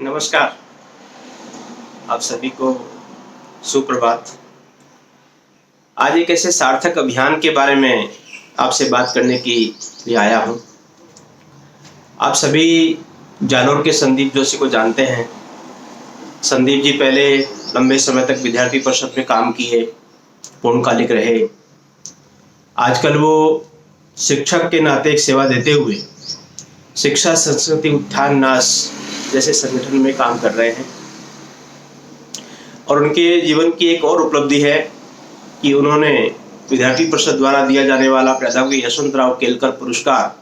नमस्कार। आप सभी को सुप्रभात। आज एक ऐसे सार्थक अभियान के बारे में आपसे बात करने की लिए आया हूँ। आप सभी जालोर के संदीप जोशी को जानते हैं। संदीप जी पहले लंबे समय तक विद्यार्थी परिषद में काम किए, पूर्णकालिक रहे। आजकल वो शिक्षक के नाते एक सेवा देते हुए शिक्षा संस्कृति उत्थान नाश जैसे संगठन में काम कर रहे हैं। और उनके जीवन की एक और उपलब्धि है कि उन्होंने विद्यार्थी परिषद द्वारा दिया जाने वाला प्राध्यापक यशवंतराव केलकर पुरस्कार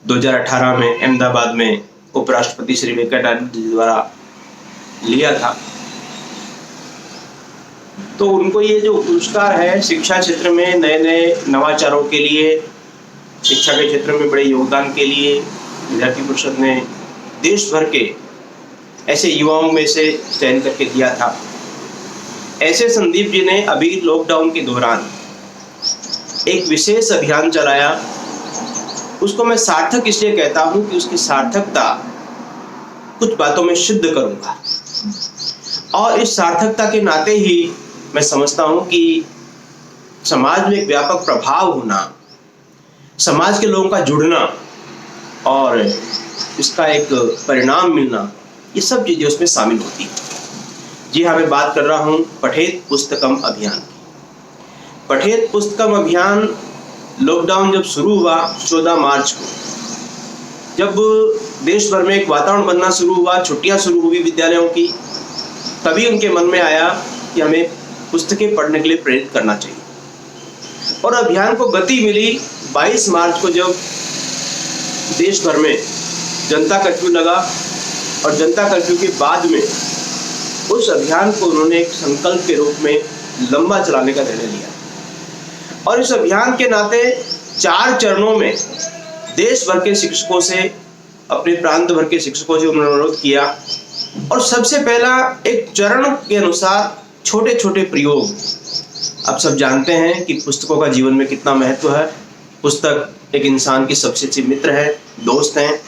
2018 में अहमदाबाद में उपराष्ट्रपति श्री वेंकैया नायडू जी द्वारा लिया था। तो उनको ये जो पुरस्कार है शिक्षा क्षेत्र में नए नए नवाचारों के लिए, शिक्षा के क्षेत्र में बड़े योगदान के लिए विद्यार्थी परिषद ने देश भर के ऐसे युवाओं में से चयन करके दिया था। ऐसे संदीप जी ने अभी लॉकडाउन के दौरान एक विशेष अभियान चलाया। उसको मैं सार्थक इसलिए कहता हूं कि उसकी सार्थकता कुछ बातों में सिद्ध करूंगा, और इस सार्थकता के नाते ही मैं समझता हूं कि समाज में एक व्यापक प्रभाव होना, समाज के लोगों का जुड़ना और इसका एक परिणाम मिलना, ये सब चीजें उसमें शामिल होती है। जी हाँ, मैं बात कर रहा हूँ पठेत पुस्तकम अभियान की। पठेत पुस्तकम अभियान लॉकडाउन जब शुरू हुआ 14 मार्च को, जब देश भर में एक वातावरण बनना शुरू हुआ, छुट्टियां शुरू हुई विद्यालयों की, तभी उनके मन में आया कि हमें पुस्तकें पढ़ने के लिए प्रेरित करना चाहिए। और अभियान को गति मिली 22 मार्च को, जब देश भर में जनता कर्फ्यू लगा। और जनता कर्फ्यू के बाद में उस अभियान को उन्होंने एक संकल्प के रूप में लंबा चलाने का निर्णय लिया। और इस अभियान के नाते 4 चरणों में देश भर के शिक्षकों से, अपने प्रांत भर के शिक्षकों से उन्होंने अनुरोध किया। और सबसे पहला एक चरण के अनुसार छोटे छोटे प्रयोग। आप सब जानते हैं कि पुस्तकों का जीवन में कितना महत्व है। पुस्तक एक इंसान की सबसे अच्छी मित्र है, दोस्त हैं,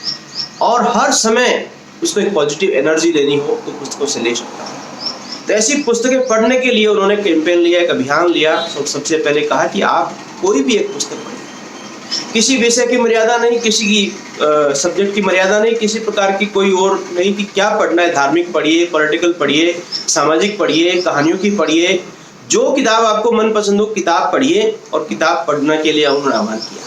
और हर समय उसको एक पॉजिटिव एनर्जी लेनी हो तो पुस्तकों से ले सकता है। तो ऐसी पुस्तकें पढ़ने के लिए उन्होंने कैंपेन लिया, एक अभियान लिया। सबसे पहले कहा कि आप कोई भी एक पुस्तक पढ़िए, किसी विषय की मर्यादा नहीं, किसी की सब्जेक्ट की मर्यादा नहीं, किसी प्रकार की कोई और नहीं कि क्या पढ़ना है। धार्मिक पढ़िए, पॉलिटिकल पढ़िए, सामाजिक पढ़िए, कहानियों की पढ़िए, जो किताब आपको मनपसंद हो किताब पढ़िए। और किताब पढ़ने के लिए उन्होंने आह्वान किया।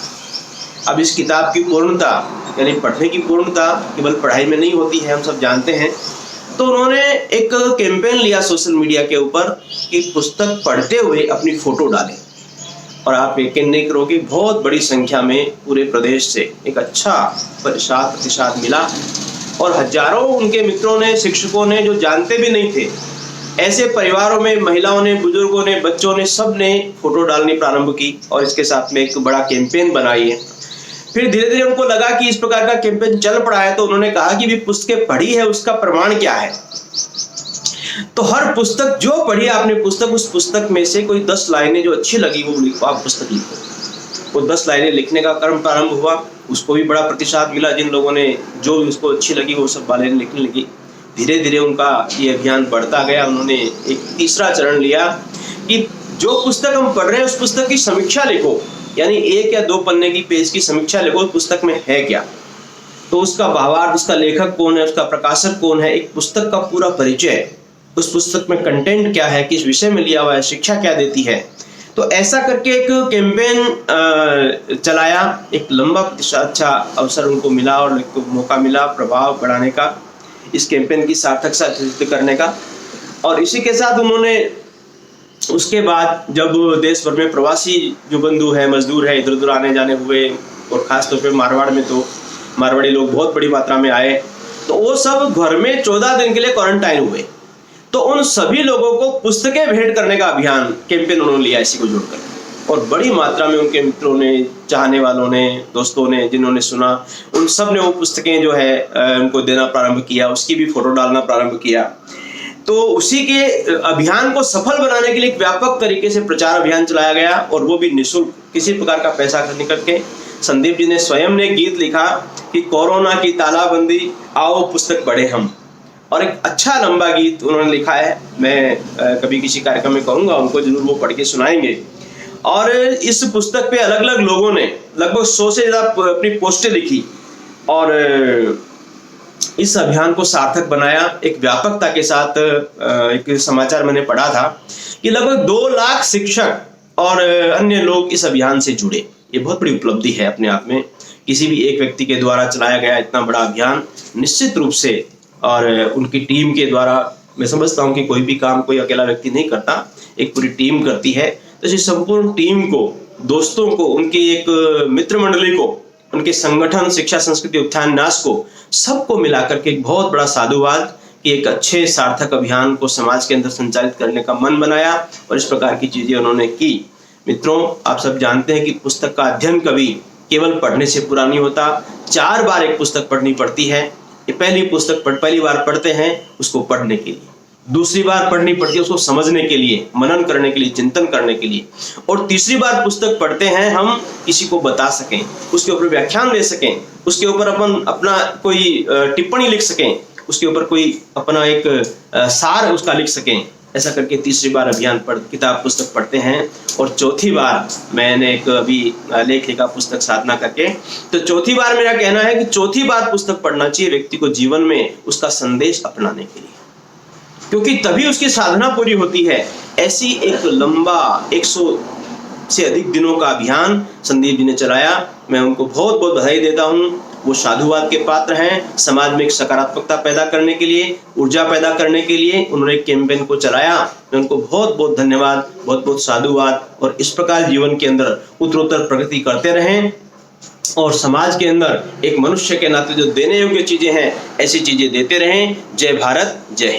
अब इस किताब की पूर्णता, यानी पढ़ने की पूर्णता केवल पढ़ाई में नहीं होती है, हम सब जानते हैं। तो उन्होंने एक कैंपेन लिया सोशल मीडिया के ऊपर कि पुस्तक पढ़ते हुए अपनी फोटो डालें। और आप यकीन नहीं करोगे, बहुत बड़ी संख्या में पूरे प्रदेश से एक अच्छा प्रतिशत मिला। और हजारों उनके मित्रों ने, शिक्षकों ने, जो जानते भी नहीं थे, ऐसे परिवारों में महिलाओं ने, बुजुर्गों ने, बच्चों ने, सब ने फोटो डालनी प्रारंभ की। और इसके साथ में एक बड़ा कैंपेन बनाई है। फिर धीरे धीरे उनको लगा कि इस प्रकार का कैंपेन चल पड़ा है, तो उन्होंने कहा कि भी पुस्तकें पढ़ी है उसका प्रमाण क्या है। तो हर पुस्तक जो पढ़ी आपने पुस्तक, उस पुस्तक में से कोई 10 लाइनें जो अच्छी लगी वो लिखो, आप पुस्तक लिखो। वो 10 लाइनें लिखने का क्रम प्रारंभ हुआ। उसको भी बड़ा प्रतिशत मिला। जिन लोगों ने जो उसको अच्छी लगी वो सब लाइनें लिखने लगी। धीरे धीरे उनका ये अभियान बढ़ता गया। उन्होंने एक तीसरा चरण लिया कि जो पुस्तक हम पढ़ रहे हैं उस पुस्तक की समीक्षा लिखो, यानी 1 या 2 पन्ने की पेज की समीक्षा लिखो, पुस्तक में है क्या। तो उसका भावार्थ, उसका लेखक कौन है, उसका प्रकाशक कौन है, एक पुस्तक का पूरा परिचय, उस पुस्तक में कंटेंट क्या है, किस विषय में लिया हुआ है, शिक्षा क्या देती है। तो ऐसा करके एक कैंपेन चलाया। एक लंबा अच्छा अवसर उनको मिला और एक मौका मिला प्रभाव बढ़ाने का, इस कैंपेन की सार्थकता सिद्ध करने का। और इसी के साथ उन्होंने उसके बाद जब देश भर में प्रवासी जो बंधु है, मजदूर है, इधर उधर आने जाने हुए, और खासतौर पे मारवाड़ में तो मारवाड़ी लोग बहुत बड़ी मात्रा में आए, तो वो सब घर में 14 दिन के लिए क्वारंटाइन हुए। तो उन सभी लोगों को पुस्तकें भेंट करने का अभियान, कैंपेन उन्होंने लिया इसी को जोड़कर। और बड़ी मात्रा में उनके मित्रों ने, चाहने वालों ने, दोस्तों ने, जिन्होंने सुना, उन सब ने वो पुस्तकें जो है उनको देना प्रारंभ किया, उसकी भी फोटो डालना प्रारंभ किया। तो उसी के अभियान को सफल बनाने के लिए एक व्यापक तरीके से प्रचार अभियान चलाया गया, और वो भी निःशुल्क, किसी प्रकार का पैसा खर्च नहीं करके। संदीप जी ने स्वयं ने गीत लिखा कि कोरोना की तालाबंदी, आओ पुस्तक पढ़े हम। और एक अच्छा लंबा गीत उन्होंने लिखा है। मैं कभी किसी कार्यक्रम में कहूँगा, उनको जरूर वो पढ़ के सुनाएंगे। और इस पुस्तक पे अलग अलग लोगों ने लगभग 100 से ज़्यादा अपनी पोस्टें लिखी और इस अभियान को सार्थक बनाया। एक व्यापकता के साथ एक समाचार मैंने पढ़ा था कि लगभग 2 लाख शिक्षक और अन्य लोग इस अभियान से जुड़े। ये बहुत बड़ी उपलब्धि है अपने आप में। किसी भी एक व्यक्ति के द्वारा चलाया गया इतना बड़ा अभियान निश्चित रूप से, और उनकी टीम के द्वारा, मैं समझता हूँ कि कोई भी काम कोई अकेला व्यक्ति नहीं करता, एक पूरी टीम करती है। तो इस संपूर्ण टीम को, दोस्तों को, उनकी एक मित्र मंडली को, उनके संगठन शिक्षा संस्कृति उत्थान न्यास को, सबको मिलाकर के एक बहुत बड़ा साधुवाद कि एक अच्छे सार्थक अभियान को समाज के अंदर संचालित करने का मन बनाया और इस प्रकार की चीजें उन्होंने की। मित्रों, आप सब जानते हैं कि पुस्तक का अध्ययन कभी केवल पढ़ने से पूरा नहीं होता। 4 बार एक पुस्तक पढ़नी पड़ती है। ये पहली बार पढ़ते हैं उसको पढ़ने के लिए, दूसरी बार पढ़नी पड़ती है उसको समझने के लिए, मनन करने के लिए, चिंतन करने के लिए, और तीसरी बार पुस्तक पढ़ते हैं हम किसी को बता सकें, उसके ऊपर व्याख्यान दे सकें, उसके ऊपर अपन अपना कोई टिप्पणी लिख सकें, उसके ऊपर कोई अपना एक सार उसका लिख सकें। ऐसा करके तीसरी बार किताब पुस्तक पढ़ते हैं। और चौथी बार मैंने एक अभी लेख लिखा पुस्तक साधना करके, तो चौथी बार मेरा कहना है कि चौथी बार पुस्तक पढ़ना चाहिए व्यक्ति को जीवन में उसका संदेश अपनाने के लिए, क्योंकि तभी उसकी साधना पूरी होती है। ऐसी एक लंबा 100 से अधिक दिनों का अभियान संदीप जी ने चलाया। मैं उनको बहुत बहुत बधाई देता हूँ। वो साधुवाद के पात्र हैं। समाज में एक सकारात्मकता पैदा करने के लिए, ऊर्जा पैदा करने के लिए उन्होंने कैंपेन को चलाया। मैं उनको बहुत बहुत धन्यवाद, बहुत बहुत साधुवाद। और इस प्रकार जीवन के अंदर उत्तरोत्तर प्रगति करते रहें और समाज के अंदर एक मनुष्य के नाते जो देने योग्य चीजें हैं ऐसी चीजें देते रहें। जय भारत, जय हिंद।